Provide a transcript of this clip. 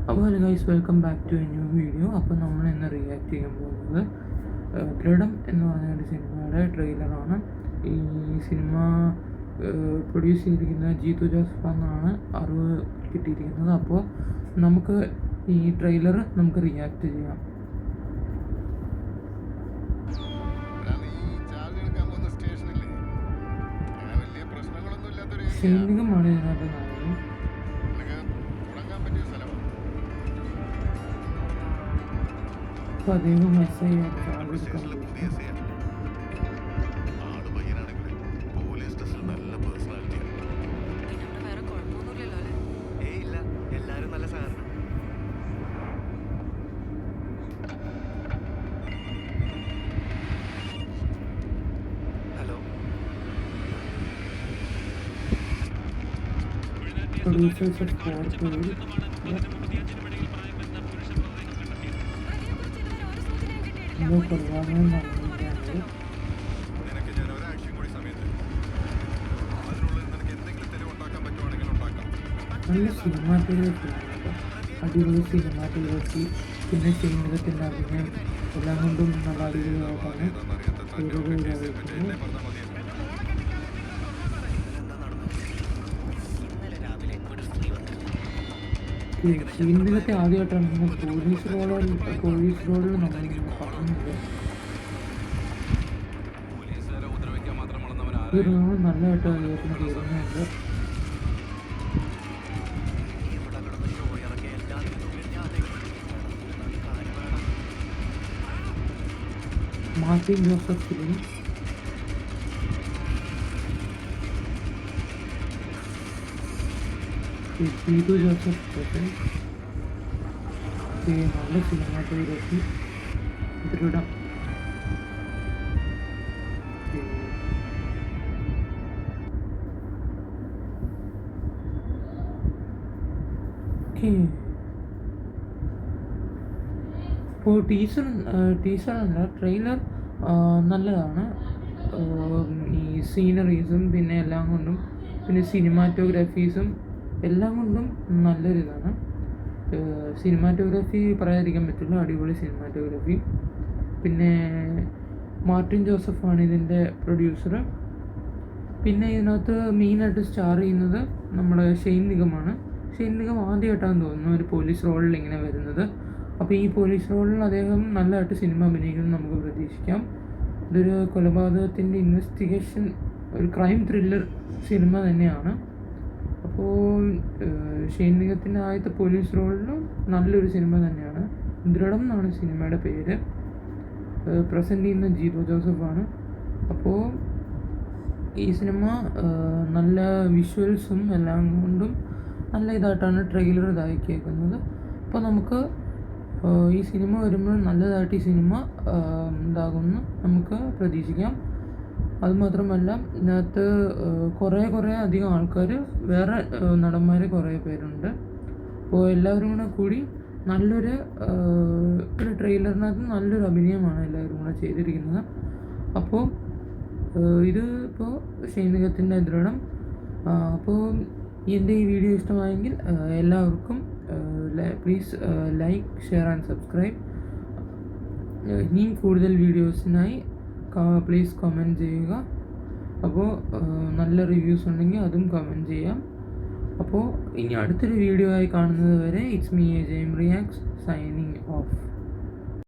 അപ്പോൾ hello guys, welcome back to a new video. അപ്പോൾ നമ്മൾ ഇന്ന് റിയാക്ട് ചെയ്യാൻ പോകുന്നത് ദൃഢം എന്ന് പറഞ്ഞ ഒരു സിനിമയുടെ ട്രെയിലറാണ്. ഈ സിനിമ പ്രൊഡ്യൂസ് ചെയ്തിരിക്കുന്ന ജീത്തു ജോസഫ് എന്നാണ് അറിവ് കിട്ടിയിരിക്കുന്നത്. അപ്പോൾ നമുക്ക് ഈ ട്രെയിലർ നമുക്ക് റിയാക്ട് ചെയ്യാം. സൈനികമാണ് ഇതിനകത്ത് നായകൻ. അപ്പോൾ അദ്ദേഹം message producers of 4 crore. No problem. നല്ല സിനിമാറ്റോഗ്രഫി, അടിപൊളി സിനിമാറ്റോഗ്രഫി, പിന്നെ സൈനികത്തിൻ്റെ അഭിനയം എല്ലാം കൊണ്ടും നല്ല അടിപൊളിയായിട്ടാണ് സൈനികത്തെ ആദ്യമായിട്ടാണ് നമ്മൾ പോലീസ് റോഡിൽ നമ്മളിങ്ങനെ പറയുന്നത്. ഈ റോഡ് നല്ലതായിട്ട് അദ്ദേഹത്തിന് കയറുന്നുണ്ട്. മാർട്ടിൻ ജോസഫ് ഫിലിം, ജീത്തു ജോസഫ് പ്രസൻസ്, നല്ല സിനിമാറ്റോഗ്രഫി, ദൃഢം. ഇപ്പോൾ ടീസറല്ല, ട്രെയിലർ നല്ലതാണ്. ഈ സീനറീസും പിന്നെ എല്ലാം കൊണ്ടും, പിന്നെ സിനിമാറ്റോഗ്രാഫീസും എല്ലാം കൊണ്ടും നല്ലൊരിതാണ്. സിനിമാറ്റോഗ്രാഫി പറയാതിരിക്കാൻ പറ്റില്ല, അടിപൊളി സിനിമാറ്റോഗ്രാഫി. പിന്നെ മാർട്ടിൻ ജോസഫാണ് ഇതിൻ്റെ പ്രൊഡ്യൂസർ. പിന്നെ ഇതിനകത്ത് മെയിനായിട്ട് സ്റ്റാർ ചെയ്യുന്നത് നമ്മുടെ ഷെയ്ൻ നിഗമാണ്. ഷെയ്ൻ നിഗം ആദ്യമായിട്ടാണെന്ന് തോന്നുന്നു ഒരു പോലീസ് റോളിൽ ഇങ്ങനെ വരുന്നത്. അപ്പോൾ ഈ പോലീസ് റോളിൽ അദ്ദേഹം നല്ലതായിട്ട് സിനിമ അഭിനയിക്കുന്നത് നമുക്ക് പ്രതീക്ഷിക്കാം. ഇതൊരു കൊലപാതകത്തിൻ്റെ ഇൻവെസ്റ്റിഗേഷൻ, ഒരു ക്രൈം ത്രില്ലർ സിനിമ തന്നെയാണ്. അപ്പോൾ ഷെയ്ൻ നിഗത്തിൻ്റെ ആദ്യത്തെ പോലീസ് റോളിലും നല്ലൊരു സിനിമ തന്നെയാണ്. ദൃഢം എന്നാണ് സിനിമയുടെ പേര്. പ്രസൻറ്റ് ചെയ്യുന്ന ജീത്തു ജോസഫാണ്. അപ്പോൾ ഈ സിനിമ നല്ല വിഷ്വൽസും എല്ലാം കൊണ്ടും നല്ല ഇതായിട്ടാണ് ട്രെയിലർ ഇതാക്കിയേക്കുന്നത്. അപ്പോൾ നമുക്ക് ഈ സിനിമ വരുമ്പോൾ നല്ലതായിട്ട് ഈ സിനിമ ഉണ്ടാകുമെന്ന് നമുക്ക് പ്രതീക്ഷിക്കാം. അതുമാത്രമല്ല, ഇതിനകത്ത് കുറേ അധികം ആൾക്കാർ, വേറെ നടന്മാർ കുറേ പേരുണ്ട്. അപ്പോൾ എല്ലാവരും കൂടി നല്ലൊരു ട്രെയിലറിനകത്ത് നല്ലൊരു അഭിനയമാണ് എല്ലാവരും കൂടെ ചെയ്തിരിക്കുന്നത്. അപ്പോൾ ഇത് ഇപ്പോൾ സൈനികത്തിൻ്റെ ദൃഢം. അപ്പോൾ എൻ്റെ ഈ വീഡിയോ ഇഷ്ടമായെങ്കിൽ എല്ലാവർക്കും please like, share and subscribe. ഇനിയും കൂടുതൽ വീഡിയോസിനായി പ്ലീസ് കമൻറ്റ് ചെയ്യുക. അപ്പോൾ നല്ല റിവ്യൂസ് ഉണ്ടെങ്കിൽ അതും കമൻറ്റ് ചെയ്യാം. അപ്പോൾ ഇനി അടുത്തൊരു വീഡിയോ ആയി കാണുന്നത് വരെ it's me a Jaime reacts signing of.